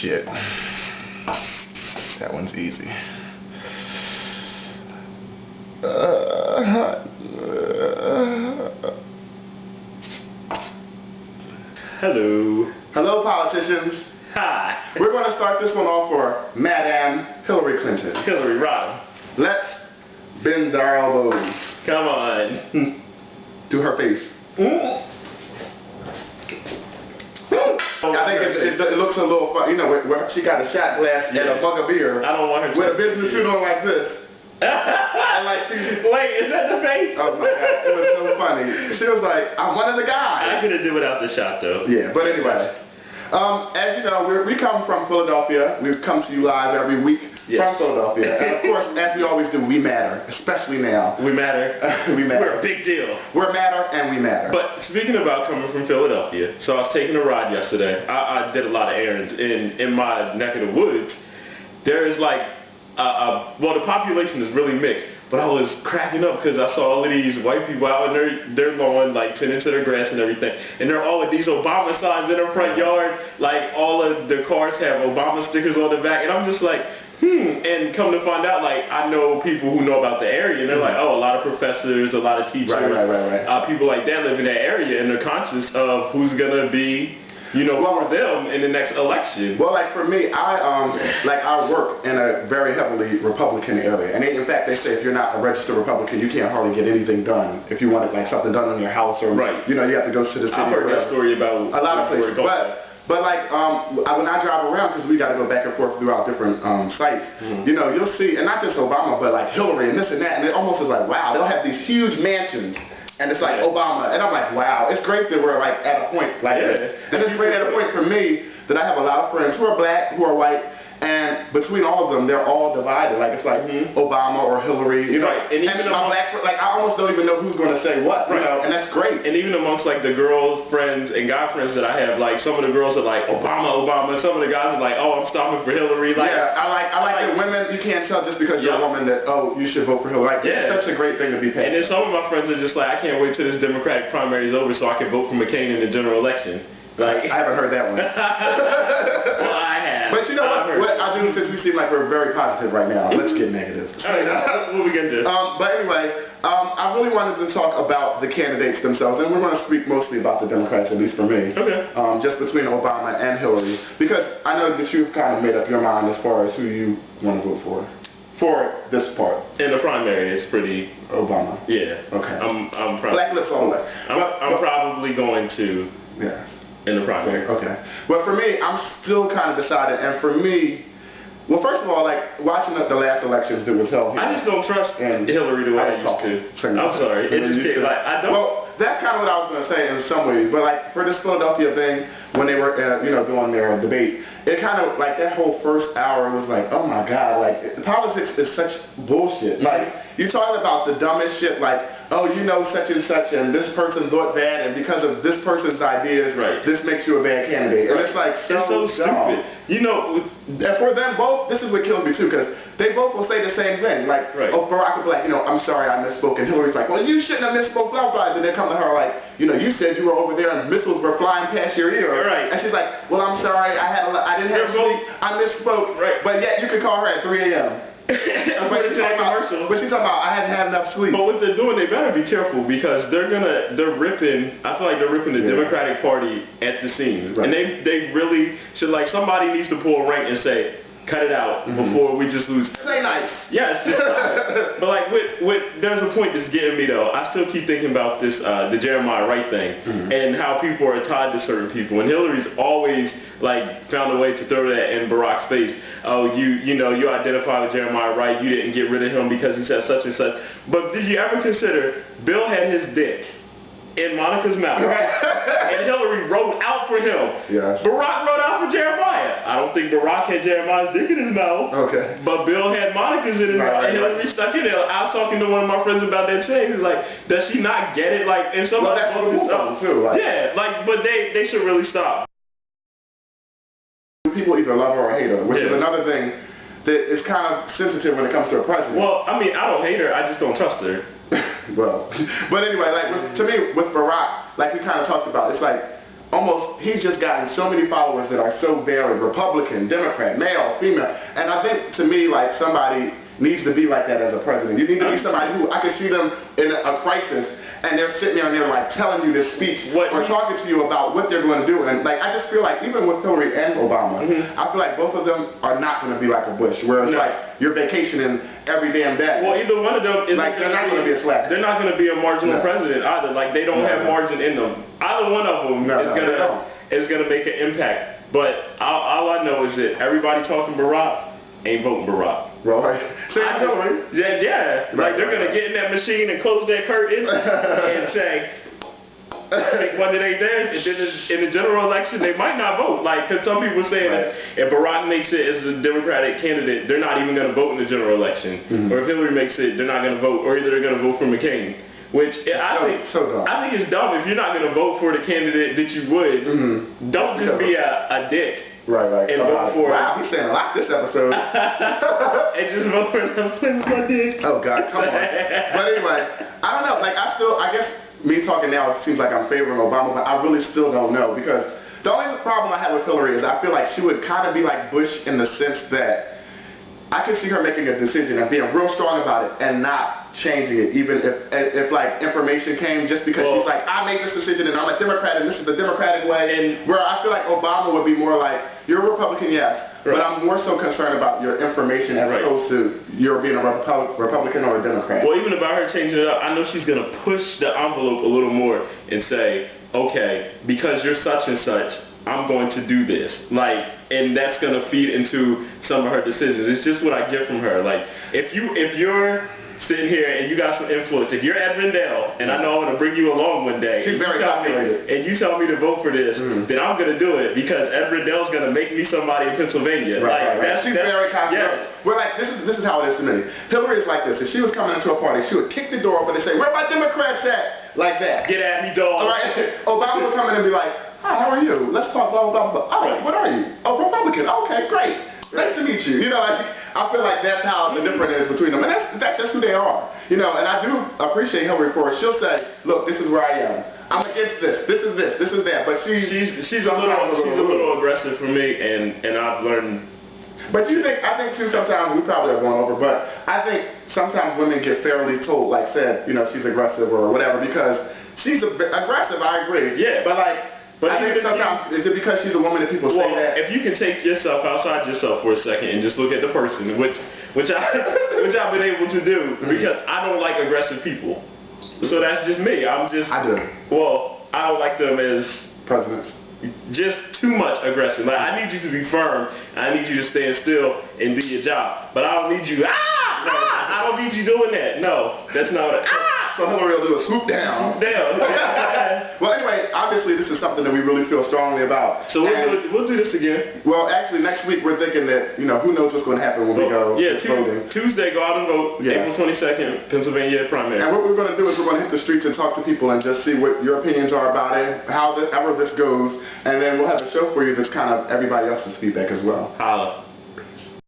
Shit. That one's easy. Hello. Hello, politicians. Hi. We're going to start this one off for Madame Hillary Clinton. Hillary Rodham. Let's bend our elbows. Come on. Do her face. I think it looks a little fun. You know, where she got a shot glass and a mug of beer. I don't want her to. With a business suit on like this. And like she's... Wait, is that the face? Oh my God, it was so funny. She was like, I'm one of the guys. I couldn't do without the shot though. Yeah, but anyway. As you know, we come from Philadelphia. We come to you live every week from Philadelphia. And of course, as we always do, we matter, especially now. We matter. We matter. We're a big deal. We're matter and we matter. But speaking about coming from Philadelphia, so I was taking a ride yesterday. I did a lot of errands in my neck of the woods. There is like, well, the population is really mixed. But I was cracking up because I saw all of these white people out in their lawn, like tending to their grass and everything. And they're all with these Obama signs in their front yard. Like all of the cars have Obama stickers on the back. And I'm just like, And come to find out, like, I know people who know about the area. And they're like, oh, a lot of professors, a lot of teachers. Right. People like that live in that area. And they're conscious of who's going to be, you know, for them in the next election. Well, like for me, I work in a very heavily Republican area, and in fact, they say if you're not a registered Republican, you can't hardly get anything done. If you wanted like something done in your house, or you know, you have to go to the city. I've heard that story about a lot of places, but like when I drive around, because we got to go back and forth throughout different sites, you know, you'll see, and not just Obama, but like Hillary and this and that, and it almost is like, wow, they'll have these huge mansions. And it's like Obama, and I'm like, wow, it's great that we're like at a point like this. And it's great at a point for me that I have a lot of friends who are black, who are white, and between all of them, they're all divided. Like it's like Obama or Hillary, you know. And even my black, like I almost don't even know who's going to say what, you know. And that's great. And even amongst like the girls friends and guy friends that I have, like some of the girls are like Obama. Some of the guys are like, oh, I'm stopping for Hillary. Like, yeah, I like that women. You can't tell just because you're a woman that you should vote for Hillary. Like, it's such a great thing to be paid. And then some of my friends are just like, I can't wait till this Democratic primary is over so I can vote for McCain in the general election. Like, I haven't heard that one. Well, I have. But you know what I do, since we seem like we're very positive right now, let's get negative. All right, what we gonna do? But anyway, I really wanted to talk about the candidates themselves, and we're going to speak mostly about the Democrats, at least for me. Okay. Just between Obama and Hillary, because I know that you've kind of made up your mind as far as who you want to vote for this part. In the primary, it's pretty Obama. Yeah. Okay. I'm probably black lips all the way. I'm probably going to. Yeah. In the primary. Okay. But for me, I'm still kind of decided, and for me, well, first of all, like watching the last elections that was held here, I just don't trust Hillary the way I used to. I'm sorry. Like, I don't. Well, that's kind of what I was going to say in some ways, but like for this Philadelphia thing, when they were you know, doing their debate, it kind of like that whole first hour was like, oh my God, like politics is such bullshit. Like you're talking about the dumbest shit, like, oh, you know, such and such, and this person thought that, and because of this person's ideas, this makes you a bad candidate. And it's like so dumb. Stupid. You know, and for them both, this is what kills me too, because they both will say the same thing. Like, oh, Barack will be like, you know, I'm sorry I misspoke, and Hillary's like, well, you shouldn't have misspoke, blah, blah. And then they come to her like, you know, you said you were over there and missiles were flying past your ear. And she's like, well, I'm sorry, I didn't have sleep, I misspoke. But yet you could call her at 3 a.m. But she's talking about I hadn't had enough sleep. But what they're doing, they better be careful, because they're ripping. I feel like they're ripping the Democratic Party at the seams, and they really should. Like, somebody needs to pull a rank and say, cut it out before we just lose. Say nice. Yes. But like, there's a point that's getting me though. I still keep thinking about this, the Jeremiah Wright thing, and how people are tied to certain people. And Hillary's always like found a way to throw that in Barack's face. Oh, you know, you identify with Jeremiah Wright. You didn't get rid of him because he said such and such. But did you ever consider Bill had his dick in Monica's mouth, and Hillary wrote out for him? Barack wrote out for Jeremiah. I don't think Barack had Jeremiah's dick in his mouth. But Bill had Monica's in his mouth, and Hillary stuck it in. I was talking to one of my friends about that today. He was like, does she not get it? Like, and some that's too. Like, like, but they should really stop. People either love her or hate her, which is another thing that is kind of sensitive when it comes to a president. Well, I mean, I don't hate her. I just don't trust her. Well, but anyway, like to me, with Barack, like we kind of talked about, it's like he's just gotten so many followers that are so varied, Republican, Democrat, male, female, and I think to me, like, somebody needs to be like that as a president. You need to be somebody who, I can see them in a crisis, and they're sitting there and they're like telling you this speech or talking to you about what they're going to do, and like, I just feel like even with Hillary and Obama, I feel like both of them are not going to be like a Bush, where it's like you're vacationing every damn day. Well, either one of them is like, they're not going to be a slap. They're not going to be a marginal president either. Like, they don't have margin in them. Either one of them is going to make an impact. But all I know is that everybody talking Barack ain't voting Barack. Right. Yeah. Like, they're going to get in that machine and close that curtain and say, pick one that ain't there, and then in the general election, they might not vote. Like, because some people say that if Barack makes it as a Democratic candidate, they're not even going to vote in the general election. Or if Hillary makes it, they're not going to vote, or either they're going to vote for McCain. Which I think is dumb. If you're not going to vote for the candidate that you would, don't just be a dick. Right. And vote for wow, he's saying a lot this episode. And just vote for them. Play with my dick. Oh God, come on. But anyway, I don't know. Like, I guess me talking now, it seems like I'm favoring Obama, but I really still don't know, because the only problem I have with Hillary is I feel like she would kind of be like Bush in the sense that I could see her making a decision and being real strong about it and not changing it, even if like information came, just because she's like, I made this decision and I'm a Democrat and this is the Democratic way. And where I feel like Obama would be more like, you're a Republican, yes, but I'm more so concerned about your information as opposed to you're being a Republican or a Democrat. Well, even about her changing it up, I know she's going to push the envelope a little more and say, okay, because you're such and such, I'm going to do this. Like, and that's going to feed into some of her decisions. It's just what I get from her. Like, if you're sitting here and you got some influence, if you're Ed Rendell, and I know I'm going to bring you along one day, she's very calculated, and you tell me to vote for this, then I'm going to do it because Ed Rendell's going to make me somebody in Pennsylvania. Right. She's very calculated. Well, like, this is how it is to me. Hillary is like this. If she was coming into a party, she would kick the door open and say, where my Democrats at? Like that. Get at me, dog. All right. Obama would come in and be like, hi, how are you? Let's talk blah, blah, blah. Oh, what are you? Oh, Republican. Okay, great. Nice to meet you. You know, like, I feel like that's how the difference is between them. And that's just who they are. You know, and I do appreciate Hillary for it. She'll say, look, this is where I am. I'm against this. This is this. This is that. But she's a little aggressive for me, and I've learned. But I think too, sometimes we probably are going over, but I think sometimes women get fairly told, like said, you know, she's aggressive or whatever, because she's aggressive, I agree. Yeah. But like, I think sometimes, is it because she's a woman that people say that? If you can take yourself outside yourself for a second and just look at the person, which I've been able to do, because I don't like aggressive people. So that's just me. I do. Well, I don't like them as presidents. Just too much aggressive. Like, I need you to be firm. I need you to stand still and do your job. But I don't need you. I don't need you doing that. No, that's not what. So Hillary will do a swoop down. Swoop down. Well, anyway, obviously this is something that we really feel strongly about. So we'll do this again. Well, actually, next week we're thinking that, you know, who knows what's going to happen when we go voting. Tuesday, go out and vote. April 22nd, Pennsylvania primary. And what we're going to do is we're going to hit the streets and talk to people and just see what your opinions are about it, however this goes, and then we'll have a show for you that's kind of everybody else's feedback as well. Holla.